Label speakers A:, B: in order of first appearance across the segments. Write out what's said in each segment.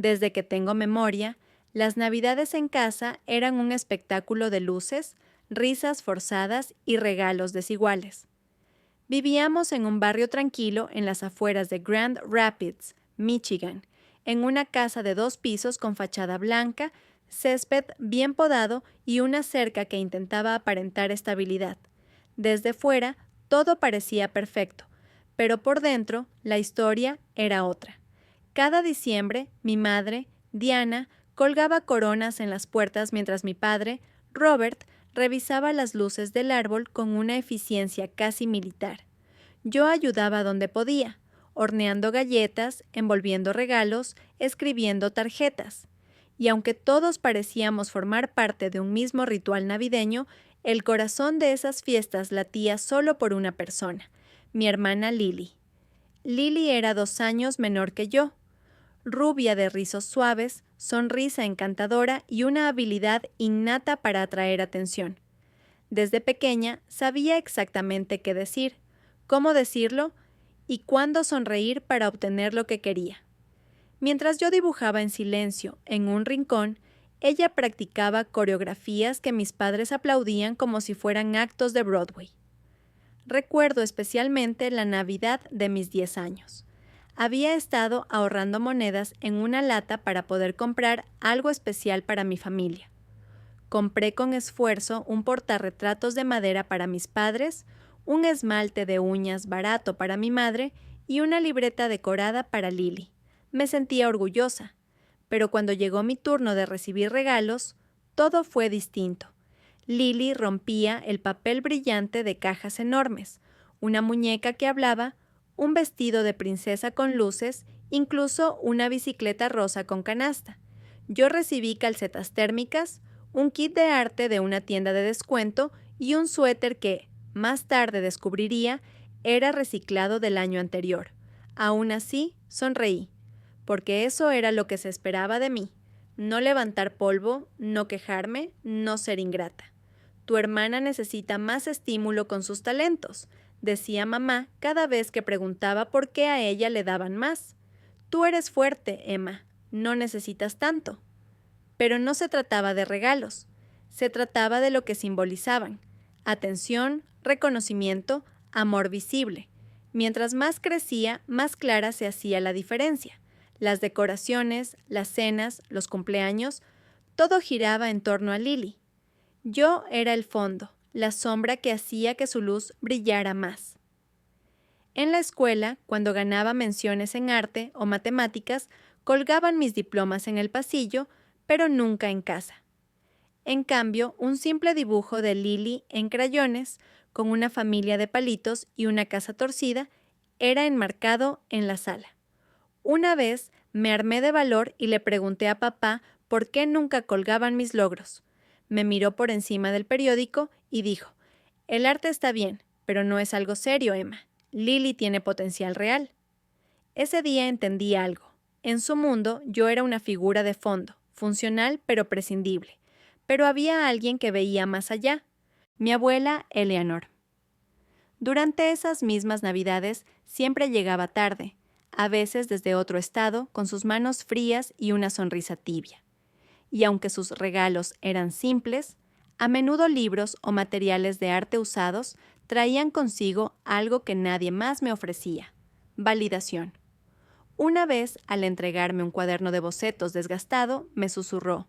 A: Desde que tengo memoria, las Navidades en casa eran un espectáculo de luces, risas forzadas y regalos desiguales. Vivíamos en un barrio tranquilo en las afueras de Grand Rapids, Michigan, en una casa de 2 pisos con fachada blanca, césped bien podado y una cerca que intentaba aparentar estabilidad. Desde fuera, todo parecía perfecto, pero por dentro, la historia era otra. Cada diciembre, mi madre, Diana, colgaba coronas en las puertas mientras mi padre, Robert, revisaba las luces del árbol con una eficiencia casi militar. Yo ayudaba donde podía, horneando galletas, envolviendo regalos, escribiendo tarjetas. Y aunque todos parecíamos formar parte de un mismo ritual navideño, el corazón de esas fiestas latía solo por una persona, mi hermana Lily. Lily era 2 años menor que yo, rubia de rizos suaves, sonrisa encantadora y una habilidad innata para atraer atención. Desde pequeña sabía exactamente qué decir, cómo decirlo y cuándo sonreír para obtener lo que quería. Mientras yo dibujaba en silencio en un rincón, ella practicaba coreografías que mis padres aplaudían como si fueran actos de Broadway. Recuerdo especialmente la Navidad de mis 10 años. Había estado ahorrando monedas en una lata para poder comprar algo especial para mi familia. Compré con esfuerzo un portarretratos de madera para mis padres, un esmalte de uñas barato para mi madre y una libreta decorada para Lily. Me sentía orgullosa, pero cuando llegó mi turno de recibir regalos, todo fue distinto. Lily rompía el papel brillante de cajas enormes, una muñeca que hablaba, un vestido de princesa con luces, incluso una bicicleta rosa con canasta. Yo recibí calcetas térmicas, un kit de arte de una tienda de descuento y un suéter que, más tarde descubriría, era reciclado del año anterior. Aún así, sonreí, porque eso era lo que se esperaba de mí. No levantar polvo, no quejarme, no ser ingrata. Tu hermana necesita más estímulo con sus talentos, decía mamá cada vez que preguntaba por qué a ella le daban más. Tú eres fuerte, Emma, no necesitas tanto. Pero no se trataba de regalos, se trataba de lo que simbolizaban: atención, reconocimiento, amor visible. Mientras más crecía, más clara se hacía la diferencia. Las decoraciones, las cenas, los cumpleaños, todo giraba en torno a Lily. Yo era el fondo, la sombra que hacía que su luz brillara más. En la escuela, cuando ganaba menciones en arte o matemáticas, colgaban mis diplomas en el pasillo, pero nunca en casa. En cambio, un simple dibujo de Lily en crayones, con una familia de palitos y una casa torcida, era enmarcado en la sala. Una vez me armé de valor y le pregunté a papá por qué nunca colgaban mis logros. Me miró por encima del periódico y dijo: «El arte está bien, pero no es algo serio, Emma. Lily tiene potencial real». Ese día entendí algo. En su mundo yo era una figura de fondo, funcional pero prescindible. Pero había alguien que veía más allá: mi abuela Eleanor. Durante esas mismas Navidades siempre llegaba tarde, a veces desde otro estado, con sus manos frías y una sonrisa tibia. Y aunque sus regalos eran simples, a menudo libros o materiales de arte usados traían consigo algo que nadie más me ofrecía: validación. Una vez, al entregarme un cuaderno de bocetos desgastado, me susurró: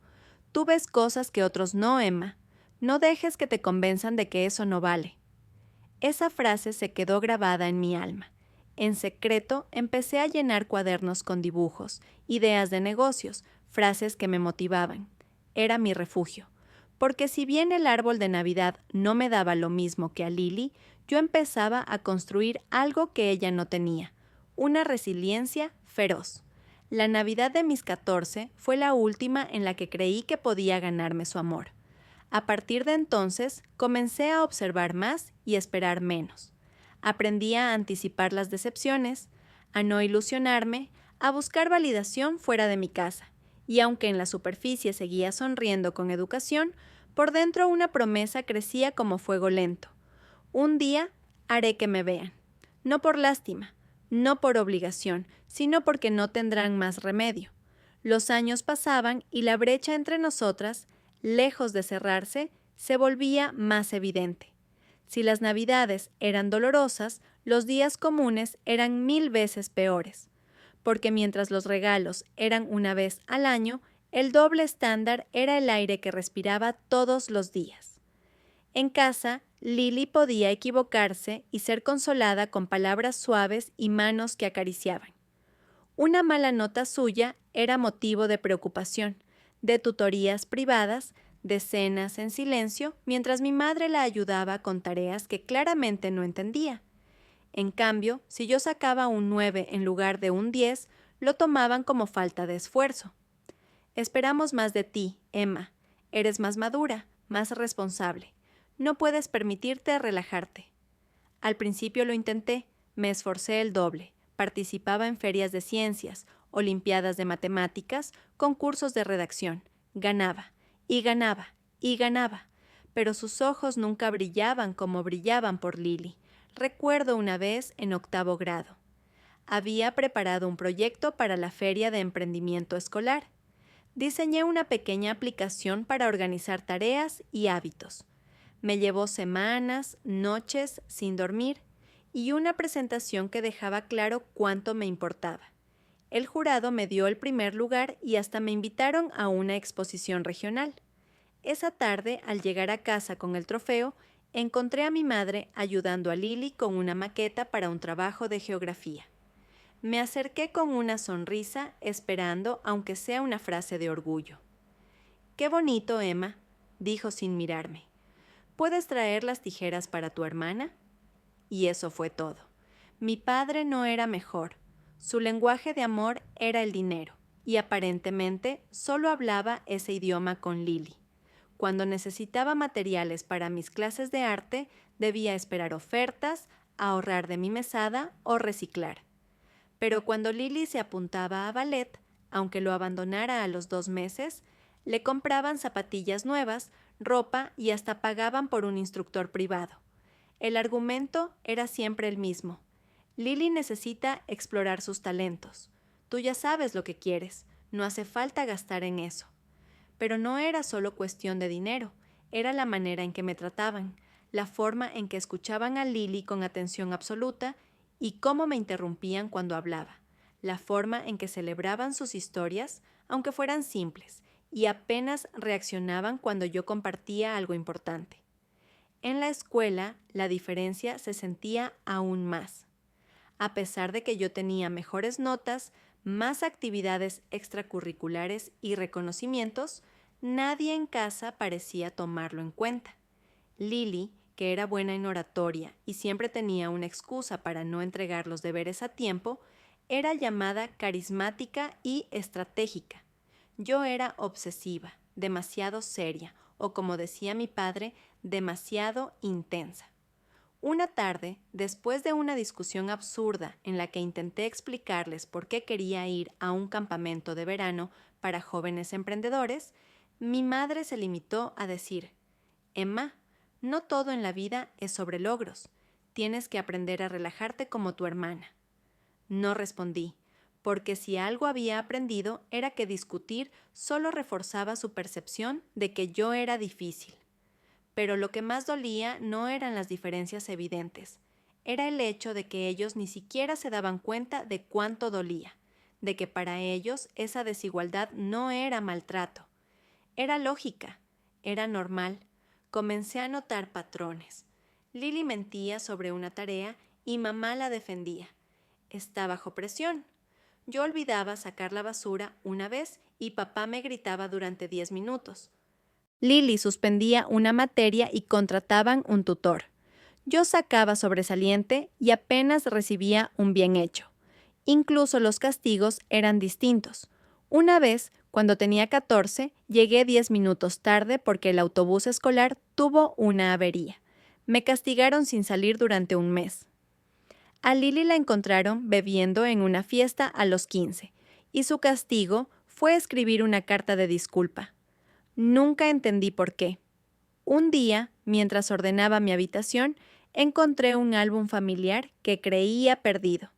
A: «Tú ves cosas que otros no, Emma. No dejes que te convenzan de que eso no vale». Esa frase se quedó grabada en mi alma. En secreto, empecé a llenar cuadernos con dibujos, ideas de negocios, frases que me motivaban. Era mi refugio. Porque si bien el árbol de Navidad no me daba lo mismo que a Lily, yo empezaba a construir algo que ella no tenía: una resiliencia feroz. La Navidad de mis 14 fue la última en la que creí que podía ganarme su amor. A partir de entonces, comencé a observar más y esperar menos. Aprendí a anticipar las decepciones, a no ilusionarme, a buscar validación fuera de mi casa. Y aunque en la superficie seguía sonriendo con educación, por dentro una promesa crecía como fuego lento. Un día haré que me vean. No por lástima, no por obligación, sino porque no tendrán más remedio. Los años pasaban y la brecha entre nosotras, lejos de cerrarse, se volvía más evidente. Si las Navidades eran dolorosas, los días comunes eran 1000 veces peores, porque mientras los regalos eran una vez al año, el doble estándar era el aire que respiraba todos los días. En casa, Lily podía equivocarse y ser consolada con palabras suaves y manos que acariciaban. Una mala nota suya era motivo de preocupación, de tutorías privadas, de cenas en silencio, mientras mi madre la ayudaba con tareas que claramente no entendía. En cambio, si yo sacaba un 9 en lugar de un 10, lo tomaban como falta de esfuerzo. Esperamos más de ti, Emma. Eres más madura, más responsable. No puedes permitirte relajarte. Al principio lo intenté, me esforcé el doble. Participaba en ferias de ciencias, olimpiadas de matemáticas, concursos de redacción. Ganaba, y ganaba, y ganaba. Pero sus ojos nunca brillaban como brillaban por Lily. Recuerdo una vez en 8º grado. Había preparado un proyecto para la feria de emprendimiento escolar. Diseñé una pequeña aplicación para organizar tareas y hábitos. Me llevó semanas, noches sin dormir y una presentación que dejaba claro cuánto me importaba. El jurado me dio el primer lugar y hasta me invitaron a una exposición regional. Esa tarde, al llegar a casa con el trofeo, encontré a mi madre ayudando a Lily con una maqueta para un trabajo de geografía. Me acerqué con una sonrisa, esperando, aunque sea una frase de orgullo. «Qué bonito, Emma», dijo sin mirarme. «¿Puedes traer las tijeras para tu hermana?» Y eso fue todo. Mi padre no era mejor. Su lenguaje de amor era el dinero, y aparentemente solo hablaba ese idioma con Lily. Cuando necesitaba materiales para mis clases de arte, debía esperar ofertas, ahorrar de mi mesada o reciclar. Pero cuando Lily se apuntaba a ballet, aunque lo abandonara a los 2 meses, le compraban zapatillas nuevas, ropa y hasta pagaban por un instructor privado. El argumento era siempre el mismo. Lily necesita explorar sus talentos. Tú ya sabes lo que quieres, no hace falta gastar en eso. Pero no era solo cuestión de dinero, era la manera en que me trataban, la forma en que escuchaban a Lily con atención absoluta y cómo me interrumpían cuando hablaba, la forma en que celebraban sus historias, aunque fueran simples, y apenas reaccionaban cuando yo compartía algo importante. En la escuela, la diferencia se sentía aún más. A pesar de que yo tenía mejores notas, más actividades extracurriculares y reconocimientos, nadie en casa parecía tomarlo en cuenta. Lily, que era buena en oratoria y siempre tenía una excusa para no entregar los deberes a tiempo, era llamada carismática y estratégica. Yo era obsesiva, demasiado seria, o como decía mi padre, demasiado intensa. Una tarde, después de una discusión absurda en la que intenté explicarles por qué quería ir a un campamento de verano para jóvenes emprendedores, mi madre se limitó a decir: «Emma, no todo en la vida es sobre logros. Tienes que aprender a relajarte como tu hermana». No respondí, porque si algo había aprendido era que discutir solo reforzaba su percepción de que yo era difícil. Pero lo que más dolía no eran las diferencias evidentes, era el hecho de que ellos ni siquiera se daban cuenta de cuánto dolía, de que para ellos esa desigualdad no era maltrato. Era lógica, era normal. Comencé a notar patrones. Lily mentía sobre una tarea y mamá la defendía. Está bajo presión. Yo olvidaba sacar la basura una vez y papá me gritaba durante 10 minutos. Lily suspendía una materia y contrataban un tutor. Yo sacaba sobresaliente y apenas recibía un bien hecho. Incluso los castigos eran distintos. Una vez, cuando tenía 14, llegué 10 minutos tarde porque el autobús escolar tuvo una avería. Me castigaron sin salir durante un mes. A Lily la encontraron bebiendo en una fiesta a los 15, y su castigo fue escribir una carta de disculpa. Nunca entendí por qué. Un día, mientras ordenaba mi habitación, encontré un álbum familiar que creía perdido.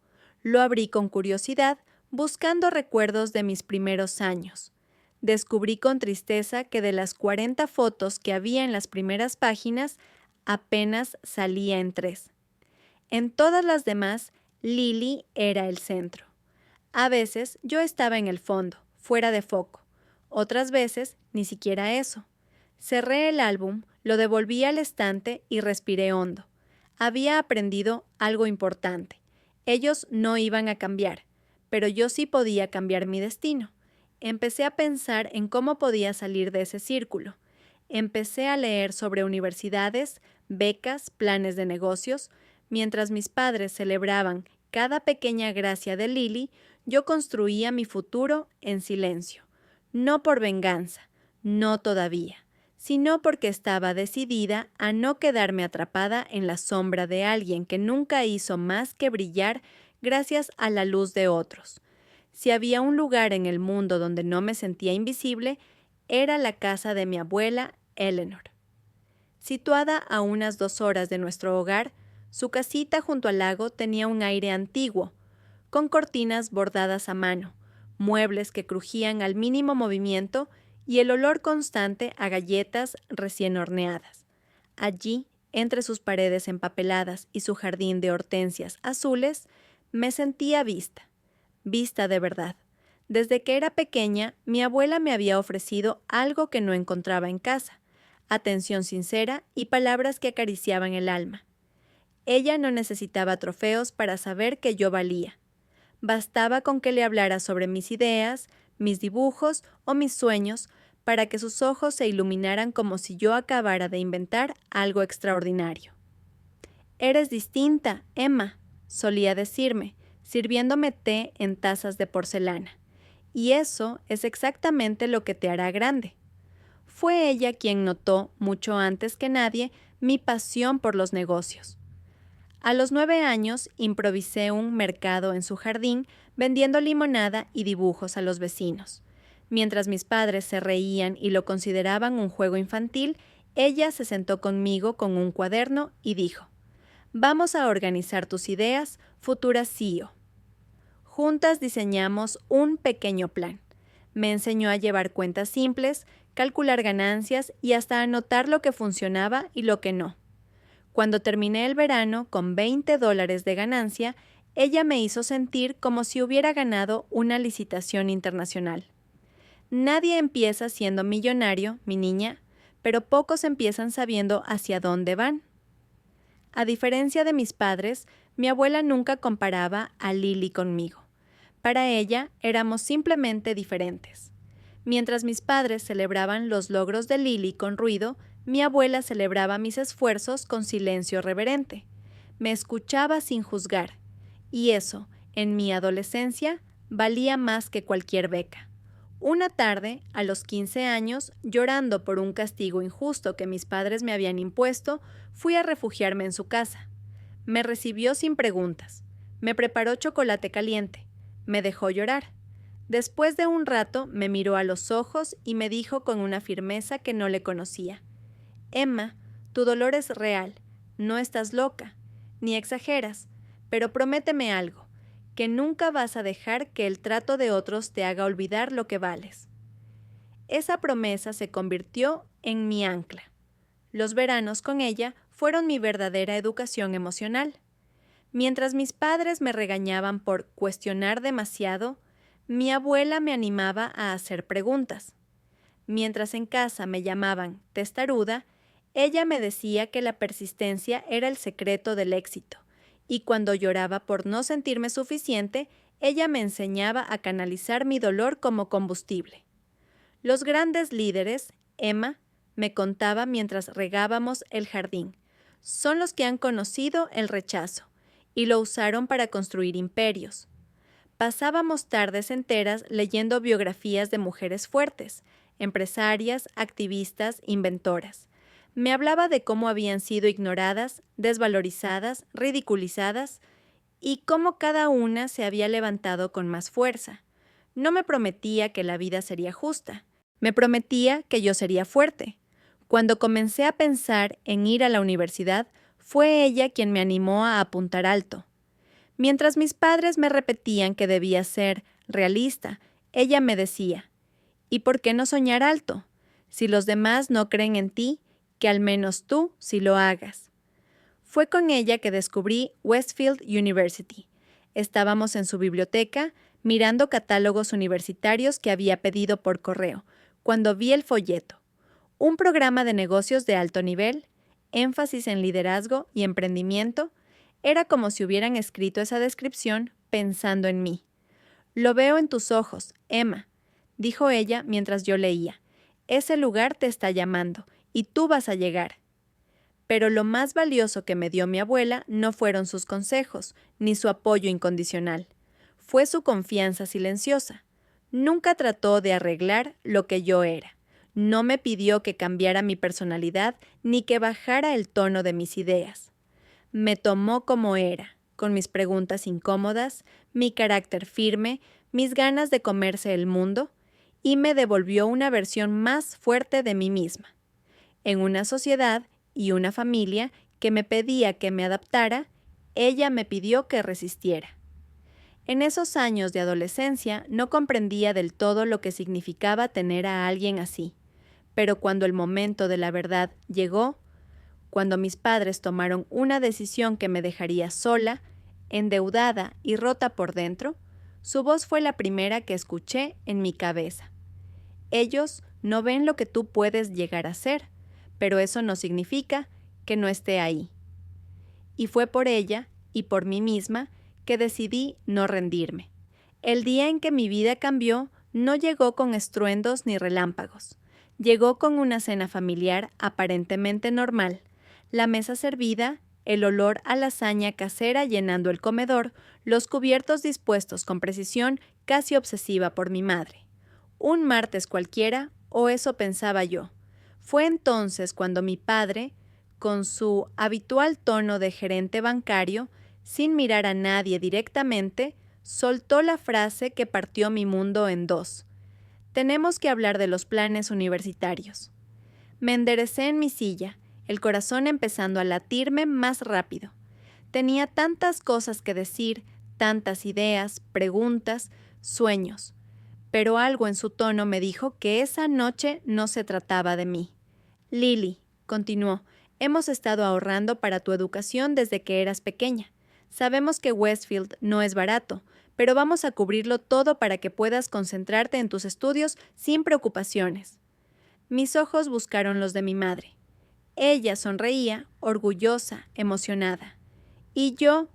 A: Lo abrí con curiosidad, buscando recuerdos de mis primeros años. Descubrí con tristeza que de las 40 fotos que había en las primeras páginas, apenas salía en 3. En todas las demás, Lily era el centro. A veces yo estaba en el fondo, fuera de foco. Otras veces, ni siquiera eso. Cerré el álbum, lo devolví al estante y respiré hondo. Había aprendido algo importante. Ellos no iban a cambiar, pero yo sí podía cambiar mi destino. Empecé a pensar en cómo podía salir de ese círculo. Empecé a leer sobre universidades, becas, planes de negocios. Mientras mis padres celebraban cada pequeña gracia de Lily, yo construía mi futuro en silencio. No por venganza, no todavía, sino porque estaba decidida a no quedarme atrapada en la sombra de alguien que nunca hizo más que brillar gracias a la luz de otros. Si había un lugar en el mundo donde no me sentía invisible, era la casa de mi abuela, Eleanor. Situada a unas 2 horas de nuestro hogar, su casita junto al lago tenía un aire antiguo, con cortinas bordadas a mano, muebles que crujían al mínimo movimiento y el olor constante a galletas recién horneadas. Allí, entre sus paredes empapeladas y su jardín de hortensias azules, me sentía vista de verdad. Desde que era pequeña, mi abuela me había ofrecido algo que no encontraba en casa: atención sincera y palabras que acariciaban el alma. Ella no necesitaba trofeos para saber que yo valía. Bastaba con que le hablara sobre mis ideas, mis dibujos o mis sueños para que sus ojos se iluminaran como si yo acabara de inventar algo extraordinario. «Eres distinta, Emma», solía decirme, sirviéndome té en tazas de porcelana. «Y eso es exactamente lo que te hará grande». Fue ella quien notó, mucho antes que nadie, mi pasión por los negocios. A los 9 años improvisé un mercado en su jardín vendiendo limonada y dibujos a los vecinos. Mientras mis padres se reían y lo consideraban un juego infantil, ella se sentó conmigo con un cuaderno y dijo: «Vamos a organizar tus ideas, futura CEO». Juntas diseñamos un pequeño plan. Me enseñó a llevar cuentas simples, calcular ganancias y hasta anotar lo que funcionaba y lo que no. Cuando terminé el verano con $20 de ganancia, ella me hizo sentir como si hubiera ganado una licitación internacional. Nadie empieza siendo millonario, mi niña, pero pocos empiezan sabiendo hacia dónde van. A diferencia de mis padres, mi abuela nunca comparaba a Lily conmigo. Para ella éramos simplemente diferentes. Mientras mis padres celebraban los logros de Lily con ruido, mi abuela celebraba mis esfuerzos con silencio reverente. Me escuchaba sin juzgar, y eso, en mi adolescencia, valía más que cualquier beca. Una tarde, a los 15 años, llorando por un castigo injusto que mis padres me habían impuesto, fui a refugiarme en su casa. Me recibió sin preguntas. Me preparó chocolate caliente. Me dejó llorar. Después de un rato me miró a los ojos y me dijo con una firmeza que no le conocía: «Emma, tu dolor es real, no estás loca, ni exageras, pero prométeme algo, que nunca vas a dejar que el trato de otros te haga olvidar lo que vales». Esa promesa se convirtió en mi ancla. Los veranos con ella fueron mi verdadera educación emocional. Mientras mis padres me regañaban por cuestionar demasiado, mi abuela me animaba a hacer preguntas. Mientras en casa me llamaban testaruda, ella me decía que la persistencia era el secreto del éxito, y cuando lloraba por no sentirme suficiente, ella me enseñaba a canalizar mi dolor como combustible. Los grandes líderes, Emma, me contaba mientras regábamos el jardín, son los que han conocido el rechazo, y lo usaron para construir imperios. Pasábamos tardes enteras leyendo biografías de mujeres fuertes, empresarias, activistas, inventoras. Me hablaba de cómo habían sido ignoradas, desvalorizadas, ridiculizadas, y cómo cada una se había levantado con más fuerza. No me prometía que la vida sería justa, me prometía que yo sería fuerte. Cuando comencé a pensar en ir a la universidad, fue ella quien me animó a apuntar alto. Mientras mis padres me repetían que debía ser realista. Ella me decía, ¿y por qué no soñar alto? Si los demás no creen en ti, que al menos tú sí lo hagas. Fue con ella que descubrí Westfield University. Estábamos en su biblioteca, mirando catálogos universitarios que había pedido por correo, cuando vi el folleto. Un programa de negocios de alto nivel, énfasis en liderazgo y emprendimiento. Era como si hubieran escrito esa descripción pensando en mí. «Lo veo en tus ojos, Emma», dijo ella mientras yo leía. «Ese lugar te está llamando, y tú vas a llegar». Pero lo más valioso que me dio mi abuela no fueron sus consejos, ni su apoyo incondicional. Fue su confianza silenciosa. Nunca trató de arreglar lo que yo era. No me pidió que cambiara mi personalidad ni que bajara el tono de mis ideas. Me tomó como era, con mis preguntas incómodas, mi carácter firme, mis ganas de comerse el mundo, y me devolvió una versión más fuerte de mí misma. En una sociedad y una familia que me pedía que me adaptara, ella me pidió que resistiera. En esos años de adolescencia no comprendía del todo lo que significaba tener a alguien así, pero cuando el momento de la verdad llegó, cuando mis padres tomaron una decisión que me dejaría sola, endeudada y rota por dentro, su voz fue la primera que escuché en mi cabeza. Ellos no ven lo que tú puedes llegar a ser, pero eso no significa que no esté ahí. Y fue por ella y por mí misma que decidí no rendirme. El día en que mi vida cambió no llegó con estruendos ni relámpagos. Llegó con una cena familiar aparentemente normal, la mesa servida, el olor a lasaña casera llenando el comedor, los cubiertos dispuestos con precisión casi obsesiva por mi madre. Un martes cualquiera, o eso pensaba yo. Fue entonces cuando mi padre, con su habitual tono de gerente bancario, sin mirar a nadie directamente, soltó la frase que partió mi mundo en dos. Tenemos que hablar de los planes universitarios. Me enderecé en mi silla, el corazón empezando a latirme más rápido. Tenía tantas cosas que decir, tantas ideas, preguntas, sueños. Pero algo en su tono me dijo que esa noche no se trataba de mí. «Lily», continuó, «hemos estado ahorrando para tu educación desde que eras pequeña. Sabemos que Westfield no es barato, pero vamos a cubrirlo todo para que puedas concentrarte en tus estudios sin preocupaciones». Mis ojos buscaron los de mi madre. Ella sonreía, orgullosa, emocionada. Y yo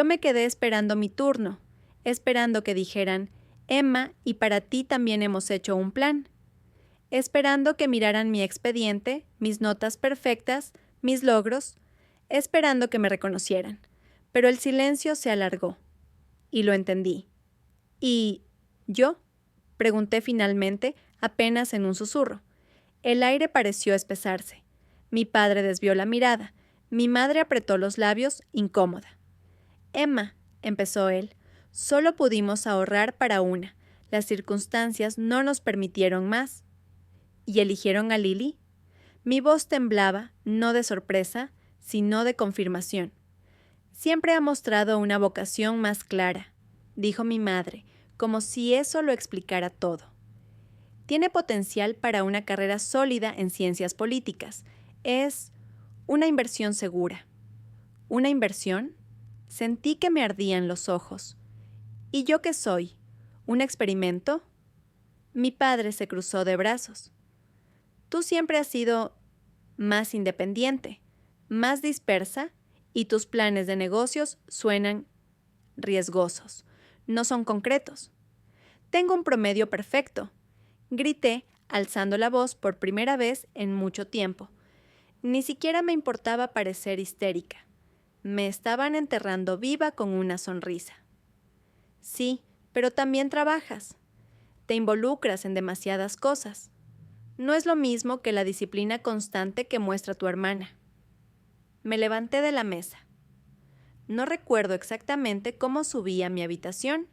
A: me quedé esperando mi turno, esperando que dijeran, «Emma, y para ti también hemos hecho un plan». Esperando que miraran mi expediente, mis notas perfectas, mis logros, esperando que me reconocieran. Pero el silencio se alargó. Y lo entendí. «¿Y yo?», pregunté finalmente, apenas en un susurro. El aire pareció espesarse. Mi padre desvió la mirada. Mi madre apretó los labios, incómoda. «Emma», empezó él, «solo pudimos ahorrar para una. Las circunstancias no nos permitieron más». «¿Y eligieron a Lily?». Mi voz temblaba, no de sorpresa, sino de confirmación. «Siempre ha mostrado una vocación más clara», dijo mi madre, como si eso lo explicara todo. «Tiene potencial para una carrera sólida en ciencias políticas. Es una inversión segura». «¿Una inversión?». Sentí que me ardían los ojos. «¿Y yo qué soy? ¿Un experimento?». Mi padre se cruzó de brazos. «Tú siempre has sido más independiente, más dispersa, y tus planes de negocios suenan riesgosos, no son concretos». «Tengo un promedio perfecto», grité, alzando la voz por primera vez en mucho tiempo. Ni siquiera me importaba parecer histérica. Me estaban enterrando viva con una sonrisa. «Sí, pero también trabajas. Te involucras en demasiadas cosas. No es lo mismo que la disciplina constante que muestra tu hermana». Me levanté de la mesa. No recuerdo exactamente cómo subí a mi habitación.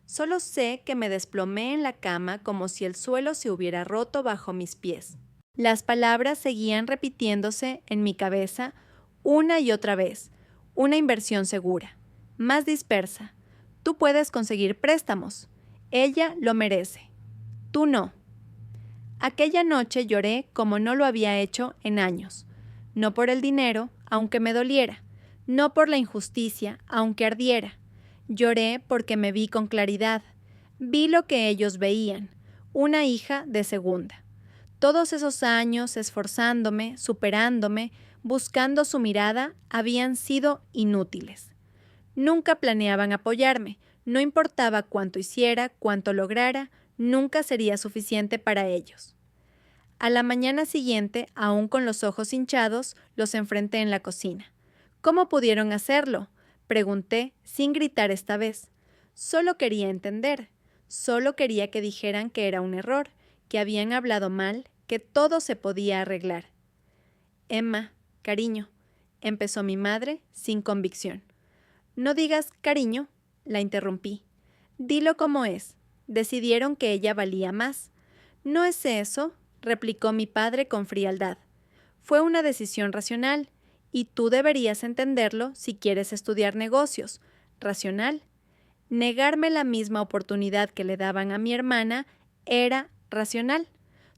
A: Solo sé que me desplomé en la cama como si el suelo se hubiera roto bajo mis pies. Las palabras seguían repitiéndose en mi cabeza una y otra vez. Una inversión segura, más dispersa. Tú puedes conseguir préstamos. Ella lo merece. Tú no. Aquella noche lloré como no lo había hecho en años. No por el dinero, aunque me doliera. No por la injusticia, aunque ardiera. Lloré porque me vi con claridad. Vi lo que ellos veían. Una hija de segunda. Todos esos años esforzándome, superándome, buscando su mirada, habían sido inútiles. Nunca planeaban apoyarme. No importaba cuánto hiciera, cuánto lograra, nunca sería suficiente para ellos. A la mañana siguiente, aún con los ojos hinchados, los enfrenté en la cocina. ¿Cómo pudieron hacerlo?, pregunté, sin gritar esta vez. Solo quería entender. Solo quería que dijeran que era un error, que habían hablado mal, que todo se podía arreglar. Emma, cariño, empezó mi madre, sin convicción. No digas cariño, la interrumpí. Dilo como es. Decidieron que ella valía más. No es eso, replicó mi padre con frialdad. Fue una decisión racional, y tú deberías entenderlo si quieres estudiar negocios. Racional. Negarme la misma oportunidad que le daban a mi hermana era racional.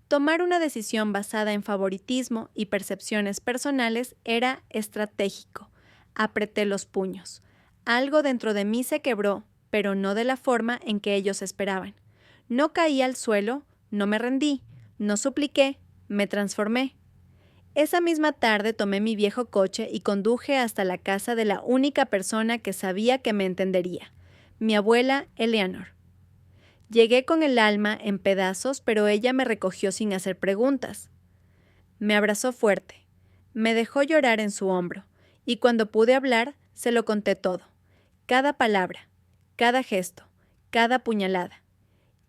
A: Tomar una decisión basada en favoritismo y percepciones personales era estratégico. Apreté los puños. Algo dentro de mí se quebró, pero no de la forma en que ellos esperaban. No caí al suelo, no me rendí, no supliqué, me transformé. Esa misma tarde tomé mi viejo coche y conduje hasta la casa de la única persona que sabía que me entendería, mi abuela Eleanor. Llegué con el alma en pedazos, pero ella me recogió sin hacer preguntas. Me abrazó fuerte, me dejó llorar en su hombro, y cuando pude hablar, se lo conté todo. Cada palabra, cada gesto, cada puñalada.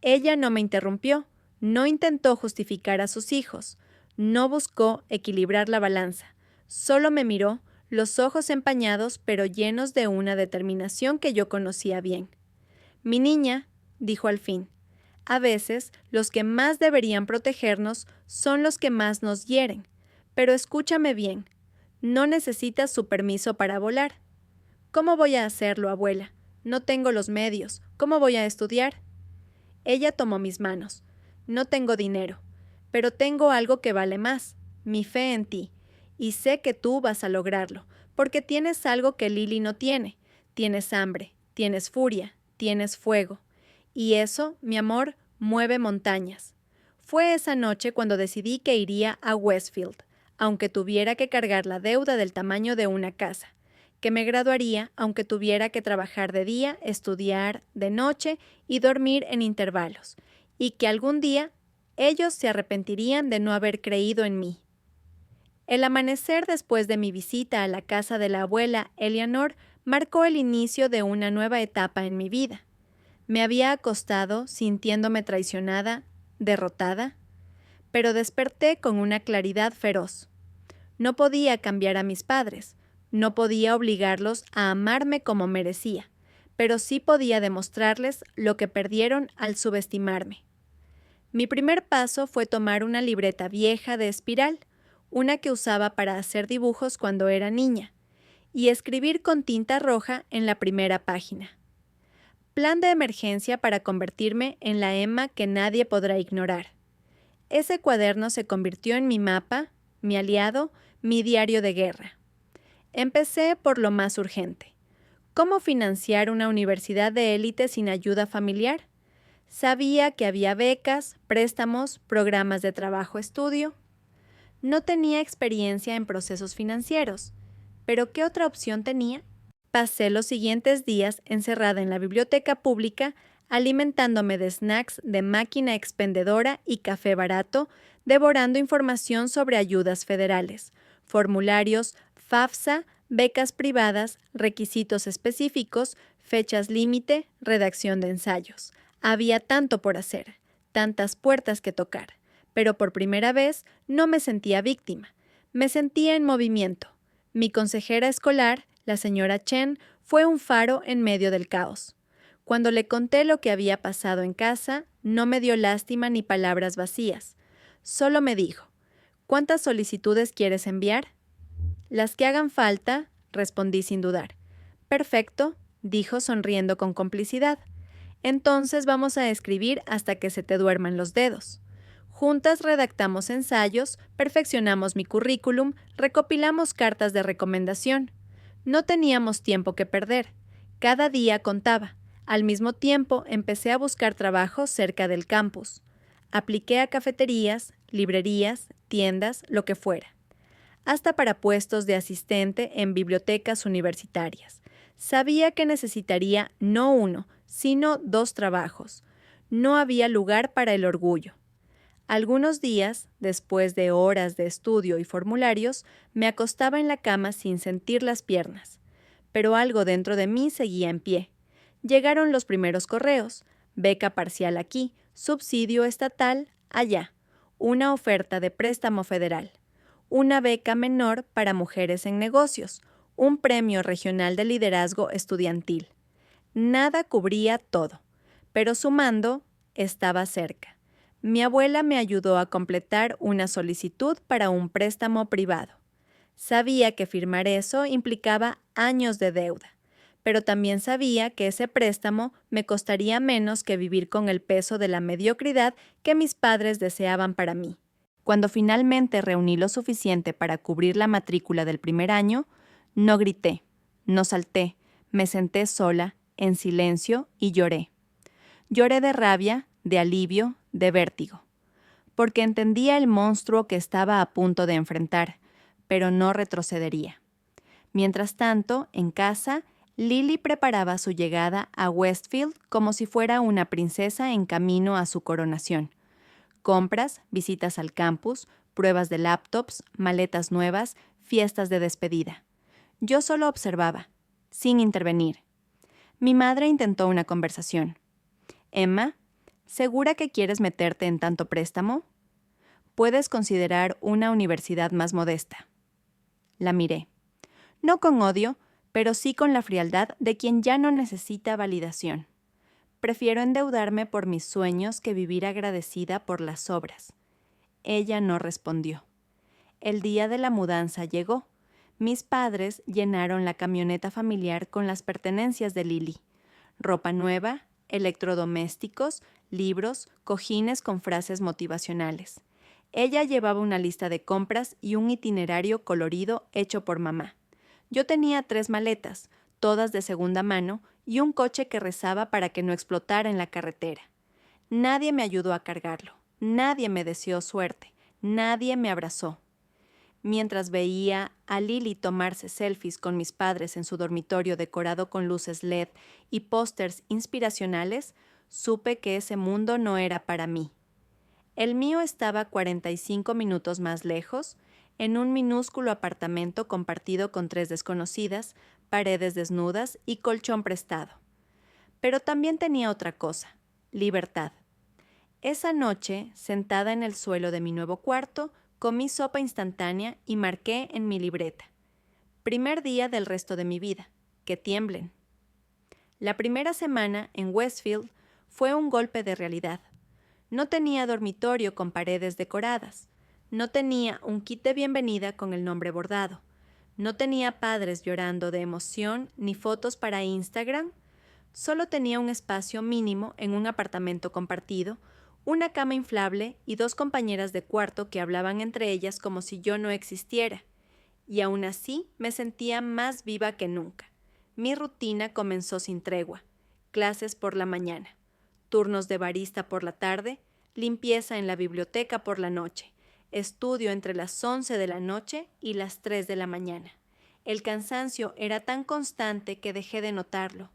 A: Ella no me interrumpió, no intentó justificar a sus hijos, no buscó equilibrar la balanza, solo me miró, los ojos empañados pero llenos de una determinación que yo conocía bien. Mi niña, dijo al fin, a veces los que más deberían protegernos son los que más nos hieren, pero escúchame bien, no necesitas su permiso para volar. ¿Cómo voy a hacerlo, abuela? No tengo los medios. ¿Cómo voy a estudiar? Ella tomó mis manos. No tengo dinero, pero tengo algo que vale más, mi fe en ti, y sé que tú vas a lograrlo, porque tienes algo que Lily no tiene. Tienes hambre, tienes furia, tienes fuego. Y eso, mi amor, mueve montañas. Fue esa noche cuando decidí que iría a Westfield, aunque tuviera que cargar la deuda del tamaño de una casa. Que me graduaría aunque tuviera que trabajar de día, estudiar de noche y dormir en intervalos, y que algún día ellos se arrepentirían de no haber creído en mí. El amanecer después de mi visita a la casa de la abuela Eleanor marcó el inicio de una nueva etapa en mi vida. Me había acostado sintiéndome traicionada, derrotada, pero desperté con una claridad feroz. No podía cambiar a mis padres. No podía obligarlos a amarme como merecía, pero sí podía demostrarles lo que perdieron al subestimarme. Mi primer paso fue tomar una libreta vieja de espiral, una que usaba para hacer dibujos cuando era niña, y escribir con tinta roja en la primera página. Plan de emergencia para convertirme en la Emma que nadie podrá ignorar. Ese cuaderno se convirtió en mi mapa, mi aliado, mi diario de guerra. Empecé por lo más urgente. ¿Cómo financiar una universidad de élite sin ayuda familiar? Sabía que había becas, préstamos, programas de trabajo-estudio. No tenía experiencia en procesos financieros, pero ¿qué otra opción tenía? Pasé los siguientes días encerrada en la biblioteca pública, alimentándome de snacks de máquina expendedora y café barato, devorando información sobre ayudas federales, formularios, FAFSA, becas privadas, requisitos específicos, fechas límite, redacción de ensayos. Había tanto por hacer, tantas puertas que tocar, pero por primera vez no me sentía víctima. Me sentía en movimiento. Mi consejera escolar, la señora Chen, fue un faro en medio del caos. Cuando le conté lo que había pasado en casa, no me dio lástima ni palabras vacías. Solo me dijo, ¿cuántas solicitudes quieres enviar? Las que hagan falta, respondí sin dudar. Perfecto, dijo sonriendo con complicidad. Entonces vamos a escribir hasta que se te duerman los dedos. Juntas redactamos ensayos, perfeccionamos mi currículum, recopilamos cartas de recomendación. No teníamos tiempo que perder. Cada día contaba. Al mismo tiempo empecé a buscar trabajo cerca del campus. Apliqué a cafeterías, librerías, tiendas, lo que fuera. Hasta para puestos de asistente en bibliotecas universitarias. Sabía que necesitaría no uno, sino 2 trabajos. No había lugar para el orgullo. Algunos días, después de horas de estudio y formularios, me acostaba en la cama sin sentir las piernas. Pero algo dentro de mí seguía en pie. Llegaron los primeros correos, beca parcial aquí, subsidio estatal allá, una oferta de préstamo federal, una beca menor para mujeres en negocios, un premio regional de liderazgo estudiantil. Nada cubría todo, pero sumando, estaba cerca. Mi abuela me ayudó a completar una solicitud para un préstamo privado. Sabía que firmar eso implicaba años de deuda, pero también sabía que ese préstamo me costaría menos que vivir con el peso de la mediocridad que mis padres deseaban para mí. Cuando finalmente reuní lo suficiente para cubrir la matrícula del primer año, no grité, no salté, me senté sola, en silencio, y lloré. Lloré de rabia, de alivio, de vértigo, porque entendía el monstruo que estaba a punto de enfrentar, pero no retrocedería. Mientras tanto, en casa, Lily preparaba su llegada a Westfield como si fuera una princesa en camino a su coronación. Compras, visitas al campus, pruebas de laptops, maletas nuevas, fiestas de despedida. Yo solo observaba, sin intervenir. Mi madre intentó una conversación. «Emma, ¿segura que quieres meterte en tanto préstamo? Puedes considerar una universidad más modesta». La miré. No con odio, pero sí con la frialdad de quien ya no necesita validación. Prefiero endeudarme por mis sueños que vivir agradecida por las obras. Ella no respondió. El día de la mudanza llegó. Mis padres llenaron la camioneta familiar con las pertenencias de Lily. Ropa nueva, electrodomésticos, libros, cojines con frases motivacionales. Ella llevaba una lista de compras y un itinerario colorido hecho por mamá. Yo tenía 3 maletas, todas de segunda mano, y un coche que rezaba para que no explotara en la carretera. Nadie me ayudó a cargarlo, nadie me deseó suerte, nadie me abrazó. Mientras veía a Lily tomarse selfies con mis padres en su dormitorio decorado con luces LED y pósters inspiracionales, supe que ese mundo no era para mí. El mío estaba 45 minutos más lejos, en un minúsculo apartamento compartido con 3 desconocidas, paredes desnudas y colchón prestado. Pero también tenía otra cosa, libertad. Esa noche, sentada en el suelo de mi nuevo cuarto, comí sopa instantánea y marqué en mi libreta: primer día del resto de mi vida, que tiemblen. La primera semana en Westfield fue un golpe de realidad. No tenía dormitorio con paredes decoradas. No tenía un kit de bienvenida con el nombre bordado. No tenía padres llorando de emoción ni fotos para Instagram. Solo tenía un espacio mínimo en un apartamento compartido, una cama inflable y 2 compañeras de cuarto que hablaban entre ellas como si yo no existiera. Y aún así me sentía más viva que nunca. Mi rutina comenzó sin tregua. Clases por la mañana, turnos de barista por la tarde, limpieza en la biblioteca por la noche, estudio entre las 11 de la noche y las 3 de la mañana. El cansancio era tan constante que dejé de notarlo.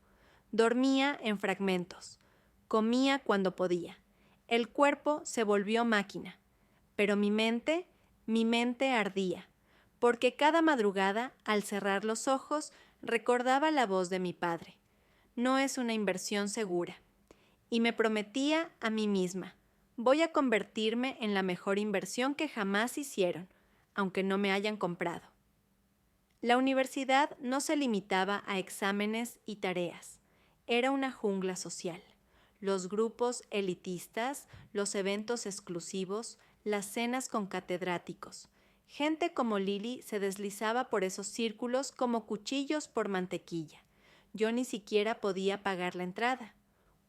A: Dormía en fragmentos. Comía cuando podía. El cuerpo se volvió máquina, pero mi mente ardía, porque cada madrugada, al cerrar los ojos, recordaba la voz de mi padre. No es una inversión segura. Y me prometía a mí misma: voy a convertirme en la mejor inversión que jamás hicieron, aunque no me hayan comprado. La universidad no se limitaba a exámenes y tareas. Era una jungla social. Los grupos elitistas, los eventos exclusivos, las cenas con catedráticos. Gente como Lily se deslizaba por esos círculos como cuchillos por mantequilla. Yo ni siquiera podía pagar la entrada.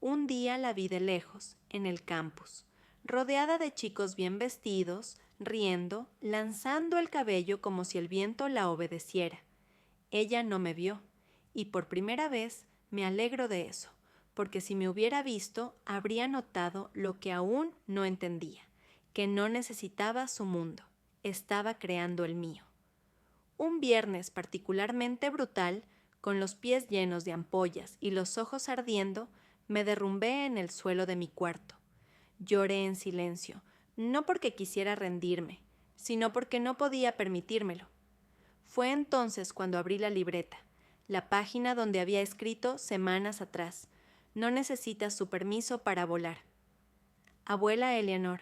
A: Un día la vi de lejos, en el campus, rodeada de chicos bien vestidos, riendo, lanzando el cabello como si el viento la obedeciera. Ella no me vio, y por primera vez me alegro de eso, porque si me hubiera visto, habría notado lo que aún no entendía, que no necesitaba su mundo, estaba creando el mío. Un viernes particularmente brutal, con los pies llenos de ampollas y los ojos ardiendo, me derrumbé en el suelo de mi cuarto. Lloré en silencio, no porque quisiera rendirme, sino porque no podía permitírmelo. Fue entonces cuando abrí la libreta, la página donde había escrito semanas atrás: no necesitas su permiso para volar. Abuela Eleanor.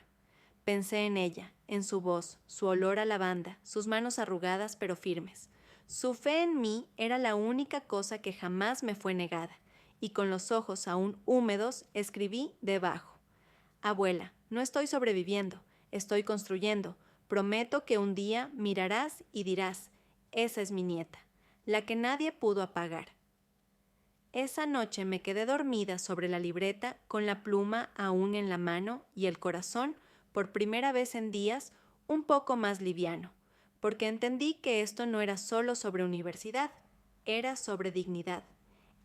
A: Pensé en ella, en su voz, su olor a lavanda, sus manos arrugadas pero firmes. Su fe en mí era la única cosa que jamás me fue negada, y con los ojos aún húmedos escribí debajo: Abuela, no estoy sobreviviendo, estoy construyendo. Prometo que un día mirarás y dirás: esa es mi nieta, la que nadie pudo apagar. Esa noche me quedé dormida sobre la libreta con la pluma aún en la mano y el corazón, por primera vez en días, un poco más liviano, porque entendí que esto no era solo sobre universidad, era sobre dignidad,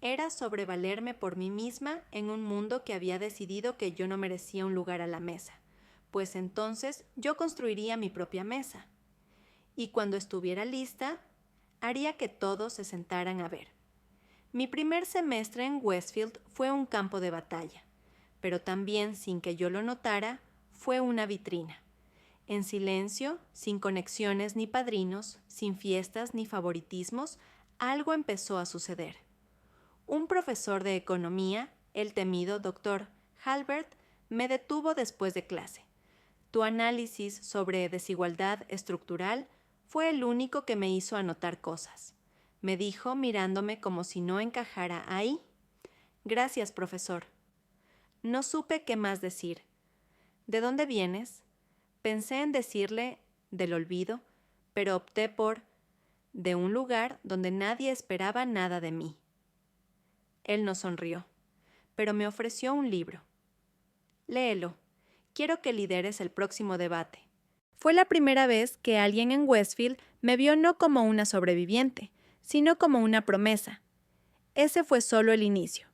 A: era sobre valerme por mí misma en un mundo que había decidido que yo no merecía un lugar a la mesa, pues entonces yo construiría mi propia mesa. Y cuando estuviera lista, haría que todos se sentaran a ver. Mi primer semestre en Westfield fue un campo de batalla, pero también, sin que yo lo notara, fue una vitrina. En silencio, sin conexiones ni padrinos, sin fiestas ni favoritismos, algo empezó a suceder. Un profesor de economía, el temido Dr. Halbert, me detuvo después de clase. Tu análisis sobre desigualdad estructural fue el único que me hizo anotar cosas, me dijo mirándome como si no encajara ahí. Gracias, profesor. No supe qué más decir. ¿De dónde vienes? Pensé en decirle del olvido, pero opté por de un lugar donde nadie esperaba nada de mí. Él no sonrió, pero me ofreció un libro. Léelo. Quiero que lideres el próximo debate. Fue la primera vez que alguien en Westfield me vio no como una sobreviviente, sino como una promesa. Ese fue solo el inicio.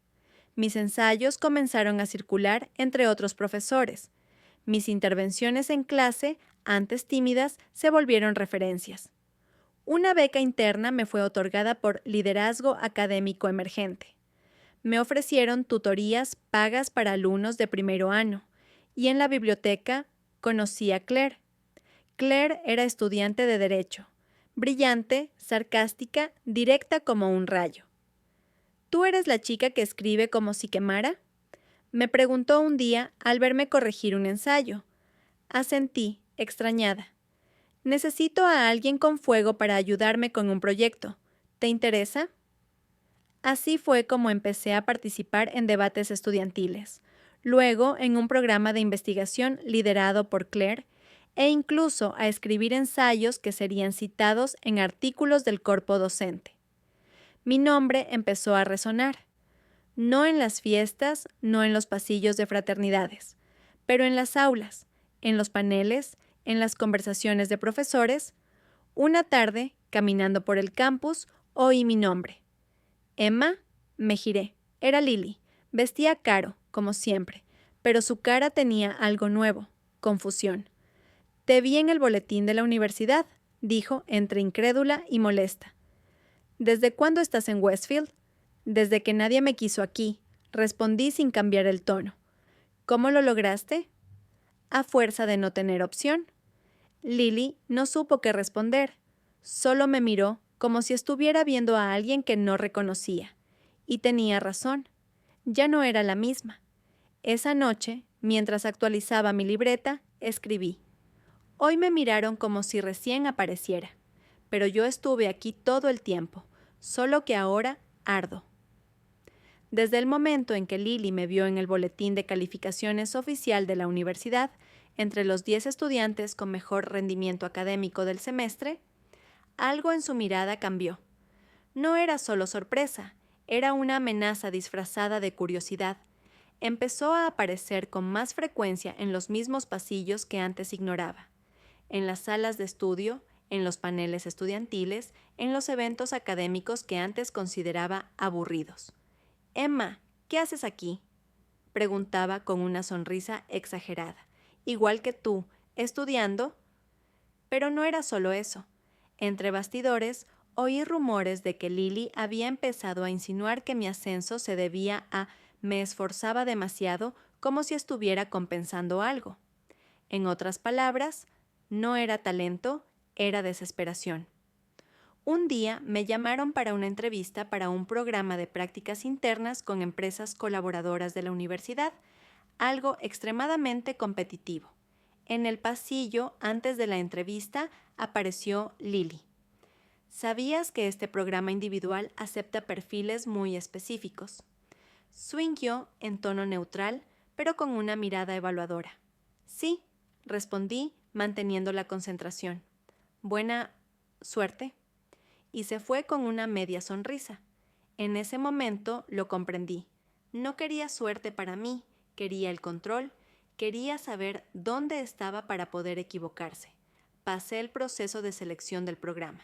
A: Mis ensayos comenzaron a circular entre otros profesores. Mis intervenciones en clase, antes tímidas, se volvieron referencias. Una beca interna me fue otorgada por Liderazgo Académico Emergente. Me ofrecieron tutorías pagas para alumnos de primero año, y en la biblioteca conocí a Claire. Claire era estudiante de Derecho, brillante, sarcástica, directa como un rayo. ¿Tú eres la chica que escribe como si quemara? Me preguntó un día al verme corregir un ensayo. Asentí, extrañada. Necesito a alguien con fuego para ayudarme con un proyecto. ¿Te interesa? Así fue como empecé a participar en debates estudiantiles, luego en un programa de investigación liderado por Claire, e incluso a escribir ensayos que serían citados en artículos del corpo docente. Mi nombre empezó a resonar, no en las fiestas, no en los pasillos de fraternidades, pero en las aulas, en los paneles, en las conversaciones de profesores. Una tarde, caminando por el campus, oí mi nombre. Emma, me giré. Era Lily. Vestía caro, como siempre, pero su cara tenía algo nuevo, confusión. Te vi en el boletín de la universidad, dijo entre incrédula y molesta. ¿Desde cuándo estás en Westfield? Desde que nadie me quiso aquí, respondí sin cambiar el tono. ¿Cómo lo lograste? A fuerza de no tener opción. Lily no supo qué responder. Solo me miró como si estuviera viendo a alguien que no reconocía. Y tenía razón. Ya no era la misma. Esa noche, mientras actualizaba mi libreta, escribí. Hoy me miraron como si recién apareciera, pero yo estuve aquí todo el tiempo, solo que ahora ardo. Desde el momento en que Lily me vio en el boletín de calificaciones oficial de la universidad, entre los 10 estudiantes con mejor rendimiento académico del semestre, algo en su mirada cambió. No era solo sorpresa, Era una amenaza disfrazada de curiosidad. Empezó a aparecer con más frecuencia en los mismos pasillos que antes ignoraba, en las salas de estudio, en los paneles estudiantiles, en los eventos académicos que antes consideraba aburridos. «Emma, ¿qué haces aquí?», preguntaba con una sonrisa exagerada. «Igual que tú, estudiando». Pero no era solo eso. Entre bastidores, oí rumores de que Lily había empezado a insinuar que mi ascenso se debía a me esforzaba demasiado, como si estuviera compensando algo. En otras palabras, no era talento, era desesperación. Un día me llamaron para una entrevista para un programa de prácticas internas con empresas colaboradoras de la universidad, algo extremadamente competitivo. En el pasillo, antes de la entrevista, apareció Lily. ¿Sabías que este programa individual acepta perfiles muy específicos? Swinguió en tono neutral, pero con una mirada evaluadora. Sí, respondí, manteniendo la concentración. Buena suerte. Y se fue con una media sonrisa. En ese momento lo comprendí. No quería suerte para mí, quería el control, quería saber dónde estaba para poder equivocarse. Pasé el proceso de selección del programa.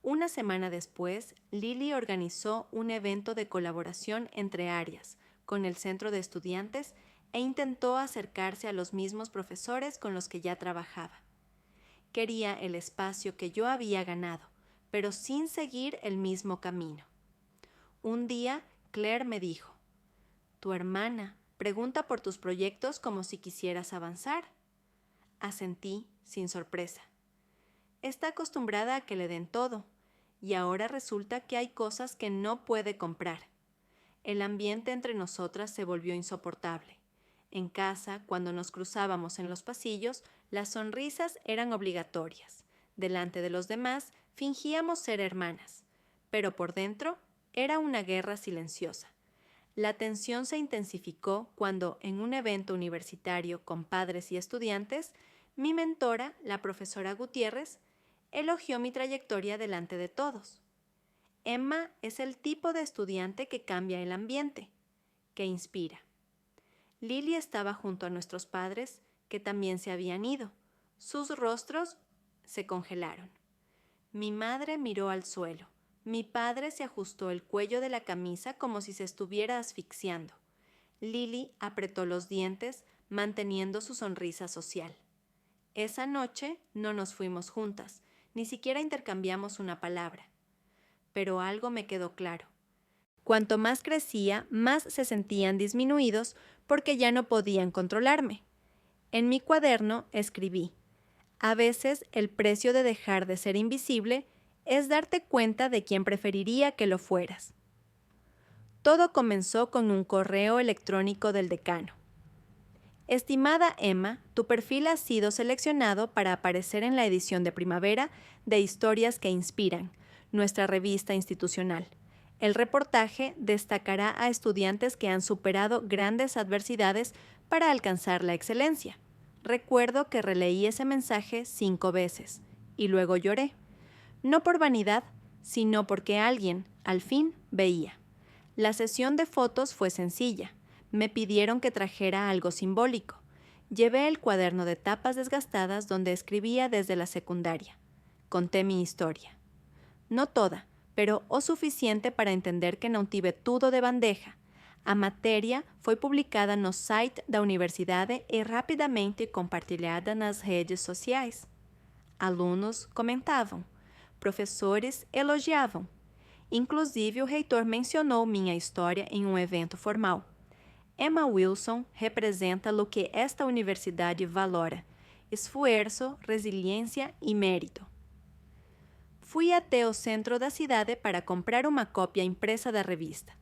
A: Una semana después, Lily organizó un evento de colaboración entre áreas, con el centro de estudiantes, e intentó acercarse a los mismos profesores con los que ya trabajaba. Quería el espacio que yo había ganado, pero sin seguir el mismo camino. Un día, Claire me dijo: «Tu hermana pregunta por tus proyectos como si quisieras avanzar». Asentí, sin sorpresa. Está acostumbrada a que le den todo, y ahora resulta que hay cosas que no puede comprar. El ambiente entre nosotras se volvió insoportable. En casa, cuando nos cruzábamos en los pasillos, las sonrisas eran obligatorias. Delante de los demás, fingíamos ser hermanas, pero por dentro era una guerra silenciosa. La tensión se intensificó cuando, en un evento universitario con padres y estudiantes, mi mentora, la profesora Gutiérrez, elogió mi trayectoria delante de todos. Emma es el tipo de estudiante que cambia el ambiente, que inspira. Lily estaba junto a nuestros padres, que también se habían ido. Sus rostros se congelaron. Mi madre miró al suelo. Mi padre se ajustó el cuello de la camisa como si se estuviera asfixiando. Lily apretó los dientes, manteniendo su sonrisa social. Esa noche no nos fuimos juntas, ni siquiera intercambiamos una palabra. Pero algo me quedó claro. Cuanto más crecía, más se sentían disminuidos porque ya no podían controlarme. En mi cuaderno escribí: «A veces el precio de dejar de ser invisible es darte cuenta de quién preferiría que lo fueras». Todo comenzó con un correo electrónico del decano. «Estimada Emma, tu perfil ha sido seleccionado para aparecer en la edición de primavera de Historias que Inspiran, nuestra revista institucional. El reportaje destacará a estudiantes que han superado grandes adversidades para alcanzar la excelencia». Recuerdo que releí ese mensaje 5 veces y luego lloré. No por vanidad, sino porque alguien, al fin, veía. La sesión de fotos fue sencilla. Me pidieron que trajera algo simbólico. Llevé el cuaderno de tapas desgastadas donde escribía desde la secundaria. Conté mi historia. No toda, pero o suficiente para entender que não tive tudo de bandeja. A matéria foi publicada no site da universidade e rapidamente compartilhada nas redes sociais. Alunos comentavam, professores elogiavam. Inclusive, o reitor mencionou minha história em um evento formal. Emma Wilson representa o que esta universidade valora: esforço, resiliência e mérito. Fui até o centro da cidade para comprar uma cópia impresa da revista.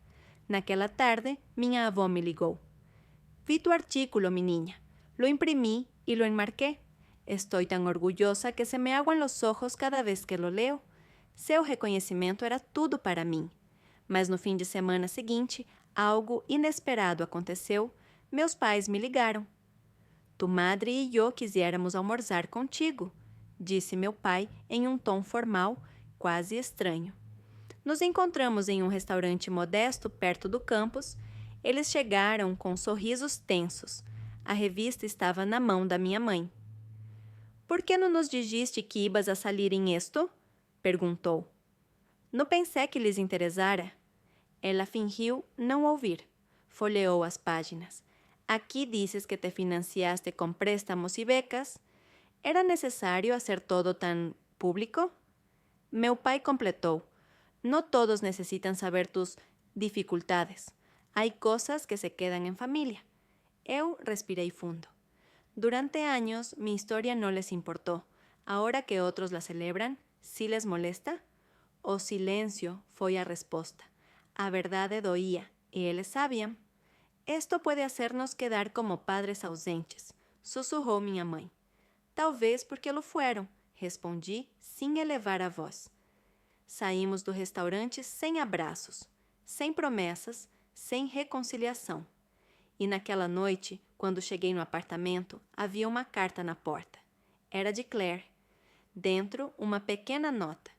A: Naquela tarde, minha avó me ligou. «Vi tu artículo, mi niña. Lo imprimí y lo enmarqué. Estoy tan orgullosa que se me aguan los ojos cada vez que lo leo. Seu reconhecimento era tudo para mim. Mas no fim de semana seguinte, algo inesperado aconteceu. Meus pais me ligaram. Tu madre e eu quisiéramos almorzar contigo», disse meu pai em um tom formal, quase estranho. Nos encontramos em um restaurante modesto perto do campus. Eles chegaram com sorrisos tensos. A revista estava na mão da minha mãe. «Por que não nos dijiste que ibas a salir em esto?» perguntou. «No pensé que lhes interessara». Ela fingiu não ouvir. Folheou as páginas. «Aqui dices que te financiaste com préstamos e becas. ¿Era necesario hacer todo tan público?» Meu pai completou. «No todos necesitan saber tus dificultades. Hay cosas que se quedan en familia». Eu respirei fundo. Durante años mi historia no les importó. Ahora que otros la celebran, ¿sí les molesta? O silencio foi a resposta. A verdade doía, e eles sabiam. «Esto puede hacernos quedar como padres ausentes», sussurrou minha mãe. «Talvez porque lo fueron», respondi sem elevar a voz. Saímos do restaurante sem abraços, sem promessas, sem reconciliação. E naquela noite, quando cheguei no apartamento, havia uma carta na porta. Era de Claire. Dentro, uma pequena nota.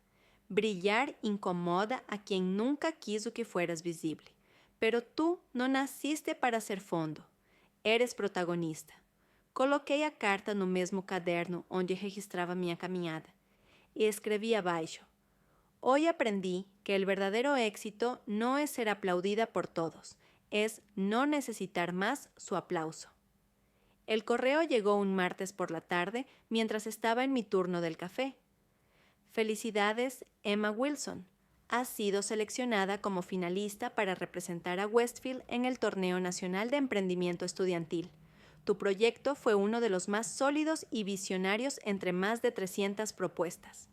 A: «Brillar incomoda a quien nunca quiso que fueras visible. Pero tú no naciste para ser fondo. Eres protagonista». Coloquei a carta no mesmo caderno onde registrava minha caminhada. E escrevi abaixo: «Hoy aprendí que el verdadero éxito no es ser aplaudida por todos, es no necesitar más su aplauso». El correo llegó un martes por la tarde mientras estaba en mi turno del café. «Felicidades, Emma Wilson. Has sido seleccionada como finalista para representar a Westfield en el Torneo Nacional de Emprendimiento Estudiantil. Tu proyecto fue uno de los más sólidos y visionarios entre más de 300 propuestas».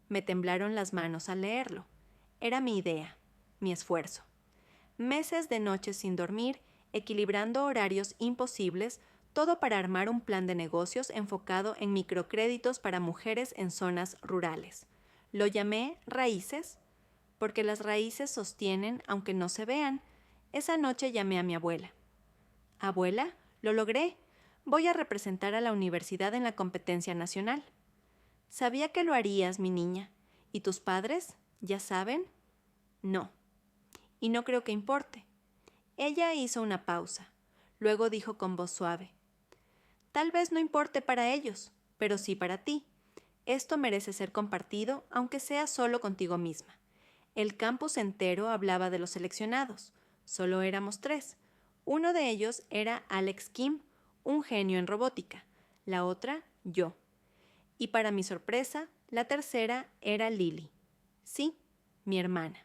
A: Me temblaron las manos al leerlo. Era mi idea, mi esfuerzo. Meses de noches sin dormir, equilibrando horarios imposibles, todo para armar un plan de negocios enfocado en microcréditos para mujeres en zonas rurales. Lo llamé raíces, porque las raíces sostienen aunque no se vean. Esa noche llamé a mi abuela. «Abuela, lo logré. Voy a representar a la universidad en la competencia nacional». «Sabía que lo harías, mi niña. ¿Y tus padres? ¿Ya saben?» «No. Y no creo que importe». Ella hizo una pausa. Luego dijo con voz suave: «Tal vez no importe para ellos, pero sí para ti. Esto merece ser compartido, aunque sea solo contigo misma». El campus entero hablaba de los seleccionados. Solo éramos 3. Uno de ellos era Alex Kim, un genio en robótica. La otra, yo. Y para mi sorpresa, la tercera era Lily. Sí, mi hermana.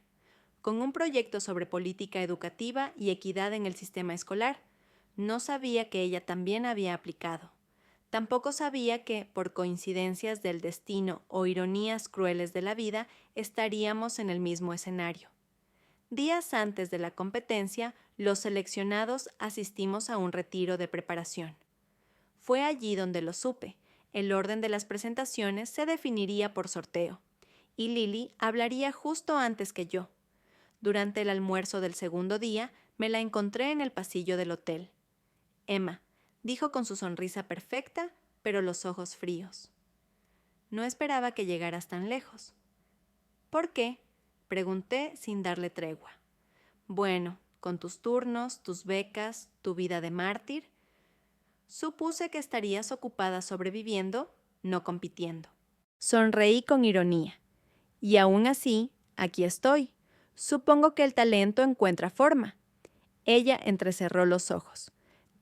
A: Con un proyecto sobre política educativa y equidad en el sistema escolar. No sabía que ella también había aplicado. Tampoco sabía que, por coincidencias del destino o ironías crueles de la vida, estaríamos en el mismo escenario. Días antes de la competencia, los seleccionados asistimos a un retiro de preparación. Fue allí donde lo supe. El orden de las presentaciones se definiría por sorteo, y Lily hablaría justo antes que yo. Durante el almuerzo del segundo día, me la encontré en el pasillo del hotel. «Emma», dijo con su sonrisa perfecta, pero los ojos fríos. No esperaba que llegaras tan lejos. «¿Por qué?», pregunté sin darle tregua. «Bueno, con tus turnos, tus becas, tu vida de mártir. Supuse que estarías ocupada sobreviviendo, no compitiendo». Sonreí con ironía. «Y aún así, aquí estoy. Supongo que el talento encuentra forma». Ella entrecerró los ojos.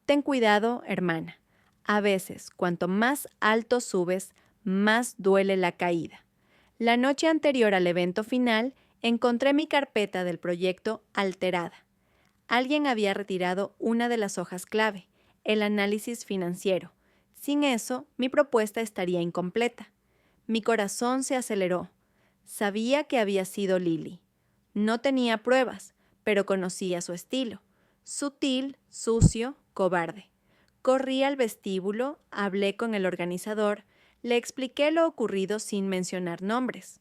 A: «Ten cuidado, hermana. A veces, cuanto más alto subes, más duele la caída». La noche anterior al evento final, encontré mi carpeta del proyecto alterada. Alguien había retirado una de las hojas clave, el análisis financiero. Sin eso, mi propuesta estaría incompleta. Mi corazón se aceleró. Sabía que había sido Lily. No tenía pruebas, pero conocía su estilo. Sutil, sucio, cobarde. Corrí al vestíbulo, hablé con el organizador, le expliqué lo ocurrido sin mencionar nombres.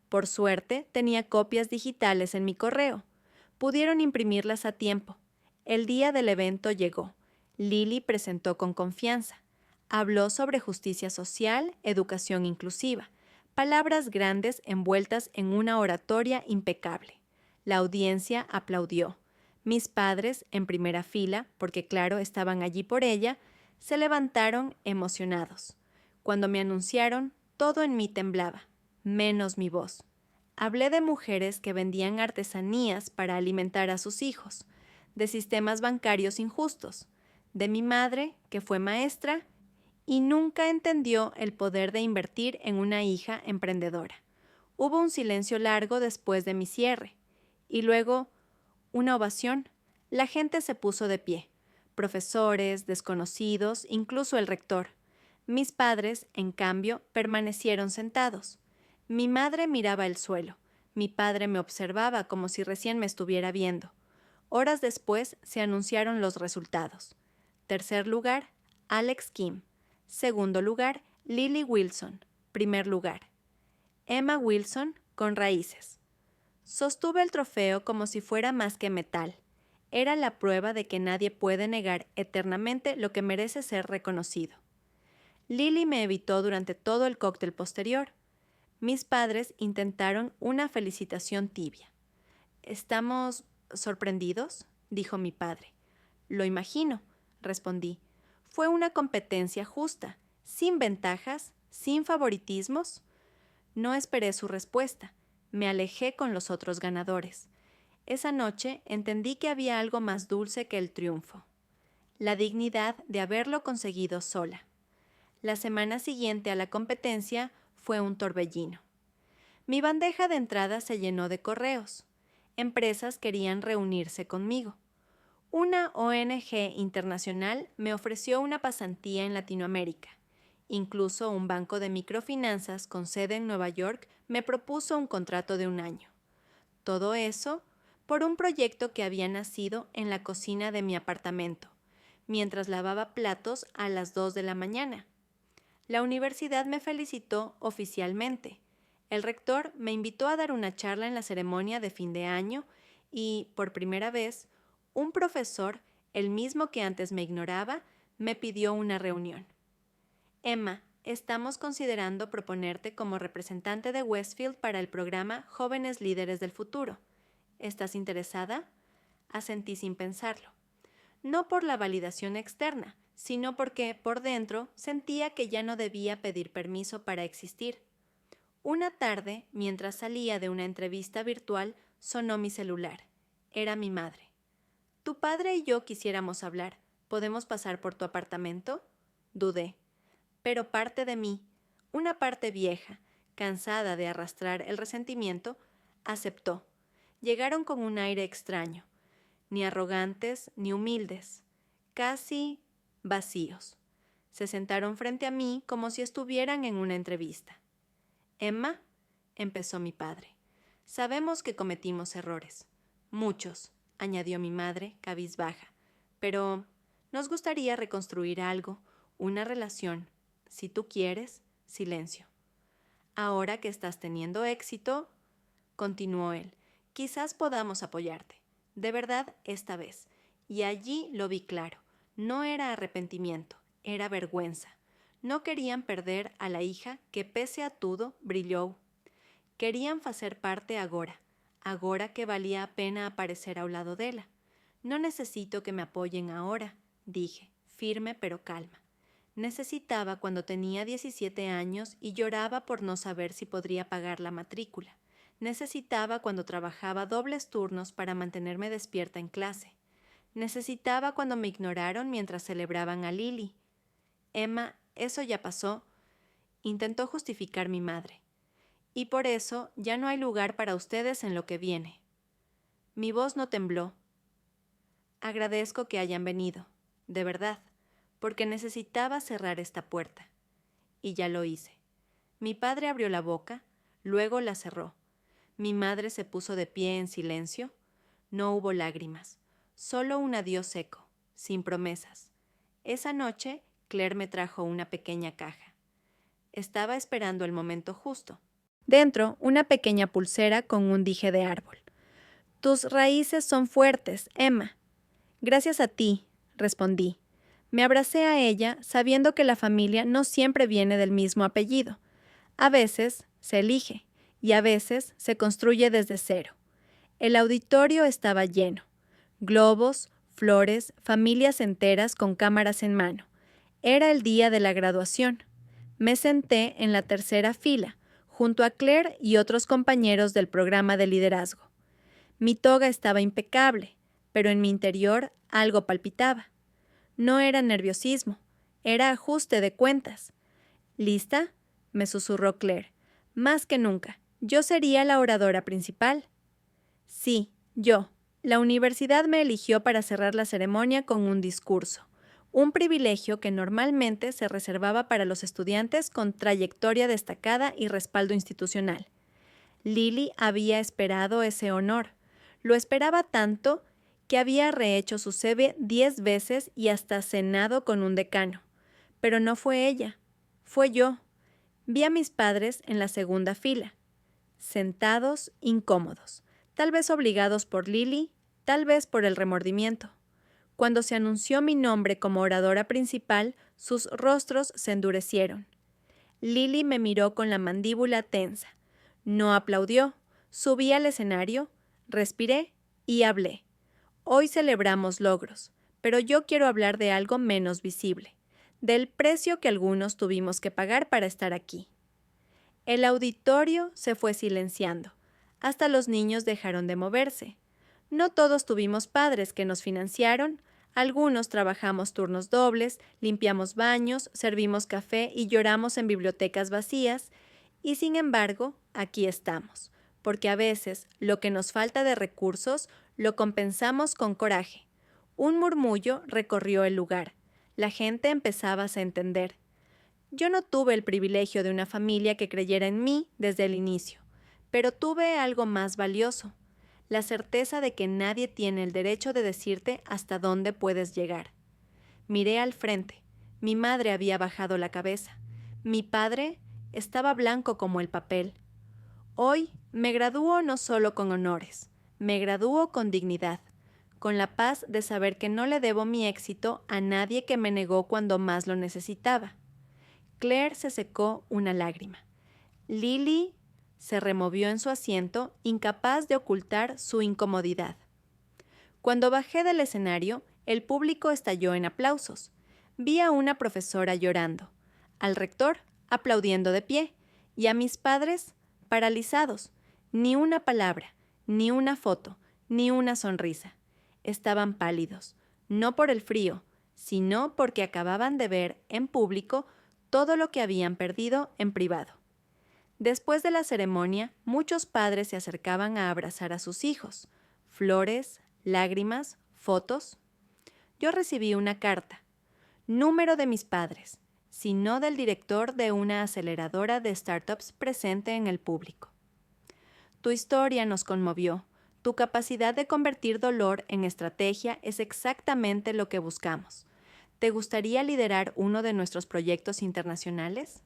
A: Por suerte, tenía copias digitales en mi correo. Pudieron imprimirlas a tiempo. El día del evento llegó. Lily presentó con confianza. Habló sobre justicia social, educación inclusiva. Palabras grandes envueltas en una oratoria impecable. La audiencia aplaudió. Mis padres, en primera fila, porque claro, estaban allí por ella, se levantaron emocionados. Cuando me anunciaron, todo en mí temblaba, menos mi voz. Hablé de mujeres que vendían artesanías para alimentar a sus hijos, de sistemas bancarios injustos, de mi madre, que fue maestra, y nunca entendió el poder de invertir en una hija emprendedora. Hubo un silencio largo después de mi cierre, y luego una ovación. La gente se puso de pie, profesores, desconocidos, incluso el rector. Mis padres, en cambio, permanecieron sentados. Mi madre miraba el suelo. Mi padre me observaba como si recién me estuviera viendo. Horas después se anunciaron los resultados. Tercer lugar, Alex Kim. Segundo lugar, Lily Wilson. Primer lugar, Emma Wilson, con raíces. Sostuve el trofeo como si fuera más que metal. Era la prueba de que nadie puede negar eternamente lo que merece ser reconocido. Lily me evitó durante todo el cóctel posterior. Mis padres intentaron una felicitación tibia. «¿Estamos sorprendidos?», dijo mi padre. «Lo imagino», respondí. «Fue una competencia justa, sin ventajas, sin favoritismos». No esperé su respuesta. Me alejé con los otros ganadores. Esa noche entendí que había algo más dulce que el triunfo. La dignidad de haberlo conseguido sola. La semana siguiente a la competencia fue un torbellino. Mi bandeja de entrada se llenó de correos. Empresas querían reunirse conmigo. Una ONG internacional me ofreció una pasantía en Latinoamérica. Incluso un banco de microfinanzas con sede en Nueva York me propuso un contrato de 1 año. Todo eso por un proyecto que había nacido en la cocina de mi apartamento, mientras lavaba platos a las 2 de la mañana. La universidad me felicitó oficialmente. El rector me invitó a dar una charla en la ceremonia de fin de año y, por primera vez, un profesor, el mismo que antes me ignoraba, me pidió una reunión. «Emma, estamos considerando proponerte como representante de Westfield para el programa Jóvenes Líderes del Futuro. ¿Estás interesada?». Asentí sin pensarlo. No por la validación externa, sino porque, por dentro, sentía que ya no debía pedir permiso para existir. Una tarde, mientras salía de una entrevista virtual, sonó mi celular. Era mi madre. «Tu padre y yo quisiéramos hablar. ¿Podemos pasar por tu apartamento?». Dudé. Pero parte de mí, una parte vieja, cansada de arrastrar el resentimiento, aceptó. Llegaron con un aire extraño, ni arrogantes ni humildes, casi vacíos. Se sentaron frente a mí como si estuvieran en una entrevista. «Emma», empezó mi padre, «sabemos que cometimos errores. Muchos», añadió mi madre, cabizbaja, «pero nos gustaría reconstruir algo, una relación. Si tú quieres, silencio. Ahora que estás teniendo éxito», continuó él, «quizás podamos apoyarte. De verdad, esta vez». Y allí lo vi claro. No era arrepentimiento, era vergüenza. No querían perder a la hija que, pese a todo, brilló. Querían facer parte agora que valía a pena aparecer ao lado dela. «No necesito que me apoyen ahora», dije, firme pero calma. Necesitaba cuando tenía 17 años y lloraba por no saber si podría pagar la matrícula. Necesitaba cuando trabajaba dobles turnos para mantenerme despierta en clase. Necesitaba cuando me ignoraron mientras celebraban a Lily. «Emma, eso ya pasó», intentó justificar mi madre. «Y por eso ya no hay lugar para ustedes en lo que viene». Mi voz no tembló. «Agradezco que hayan venido, de verdad, porque necesitaba cerrar esta puerta». Y ya lo hice. Mi padre abrió la boca, luego la cerró. Mi madre se puso de pie en silencio. No hubo lágrimas, solo un adiós seco, sin promesas. Esa noche, Claire me trajo una pequeña caja. Estaba esperando el momento justo. Dentro, una pequeña pulsera con un dije de árbol. «Tus raíces son fuertes, Emma». «Gracias a ti», respondí. Me abracé a ella, sabiendo que la familia no siempre viene del mismo apellido. A veces Se elige y a veces se construye desde cero. El auditorio estaba lleno. Globos, flores, familias enteras con cámaras en mano. Era el día de la graduación. Me senté en la tercera fila, junto a Claire y otros compañeros del programa de liderazgo. Mi toga estaba impecable, pero en mi interior algo palpitaba. No era nerviosismo, era ajuste de cuentas. ¿Lista?, me susurró Claire. Más que nunca, yo sería la oradora principal. Sí, yo. La universidad me eligió para cerrar la ceremonia con un discurso, un privilegio que normalmente se reservaba para los estudiantes con trayectoria destacada y respaldo institucional. Lily había esperado ese honor. Lo esperaba tanto que había rehecho su CV 10 veces y hasta cenado con un decano. Pero no fue ella, fue yo. Vi a mis padres en la segunda fila, sentados, incómodos, tal vez obligados por Lily, tal vez por el remordimiento. Cuando se anunció mi nombre como oradora principal, sus rostros se endurecieron. Lily me miró con la mandíbula tensa. No aplaudió. Subí al escenario, respiré y hablé. Hoy celebramos logros, pero yo quiero hablar de algo menos visible, del precio que algunos tuvimos que pagar para estar aquí. El auditorio se fue silenciando. Hasta los niños dejaron de moverse. No todos tuvimos padres que nos financiaron. Algunos trabajamos turnos dobles, limpiamos baños, servimos café y lloramos en bibliotecas vacías. Y sin embargo, aquí estamos, porque a veces lo que nos falta de recursos lo compensamos con coraje. Un murmullo recorrió el lugar. La gente empezaba a entender. Yo no tuve el privilegio de una familia que creyera en mí desde el inicio, pero tuve algo más valioso, la certeza de que nadie tiene el derecho de decirte hasta dónde puedes llegar. Miré al frente. Mi madre había bajado la cabeza. Mi padre estaba blanco como el papel. Hoy me gradúo no solo con honores, me gradúo con dignidad, con la paz de saber que no le debo mi éxito a nadie que me negó cuando más lo necesitaba. Claire se secó una lágrima. Lily se removió en su asiento, incapaz de ocultar su incomodidad. Cuando bajé del escenario, el público estalló en aplausos. Vi a una profesora llorando, al rector aplaudiendo de pie y a mis padres paralizados. Ni una palabra, ni una foto, ni una sonrisa. Estaban pálidos, no por el frío, sino porque acababan de ver en público todo lo que habían perdido en privado. Después de la ceremonia, muchos padres se acercaban a abrazar a sus hijos. Flores, lágrimas, fotos. Yo recibí una carta. Número de mis padres, sino del director de una aceleradora de startups presente en el público. Tu historia nos conmovió. Tu capacidad de convertir dolor en estrategia es exactamente lo que buscamos. ¿Te gustaría liderar uno de nuestros proyectos internacionales?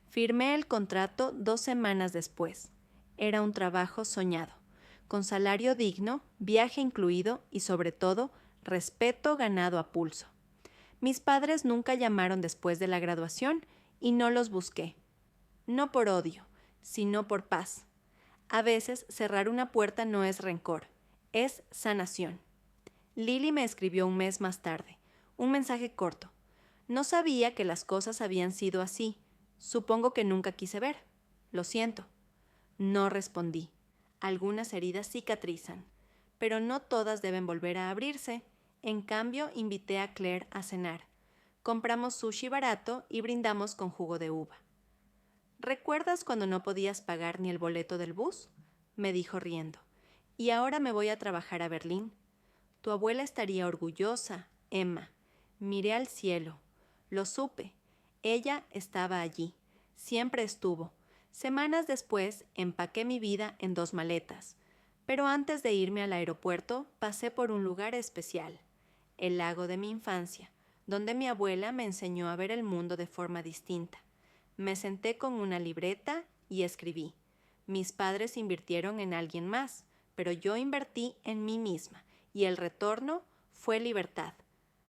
A: Firmé el contrato 2 semanas después. Era un trabajo soñado, con salario digno, viaje incluido y, sobre todo, respeto ganado a pulso. Mis padres nunca llamaron después de la graduación y no los busqué. No por odio, sino por paz. A veces cerrar una puerta no es rencor, es sanación. Lily me escribió un mes más tarde, un mensaje corto. No sabía que las cosas habían sido así. Supongo que nunca quise ver. Lo siento. No respondí. Algunas heridas cicatrizan, pero no todas deben volver a abrirse. En cambio, invité a Claire a cenar. Compramos sushi barato y brindamos con jugo de uva. ¿Recuerdas cuando no podías pagar ni el boleto del bus?, me dijo riendo. Y ahora me voy a trabajar a Berlín. Tu abuela estaría orgullosa, Emma. Miré al cielo. Lo supe. Ella estaba allí. Siempre estuvo. Semanas después empaqué mi vida en 2 maletas. Pero antes de irme al aeropuerto pasé por un lugar especial. El lago de mi infancia, donde mi abuela me enseñó a ver el mundo de forma distinta. Me senté con una libreta y escribí. Mis padres invirtieron en alguien más, pero yo invertí en mí misma, y el retorno fue libertad.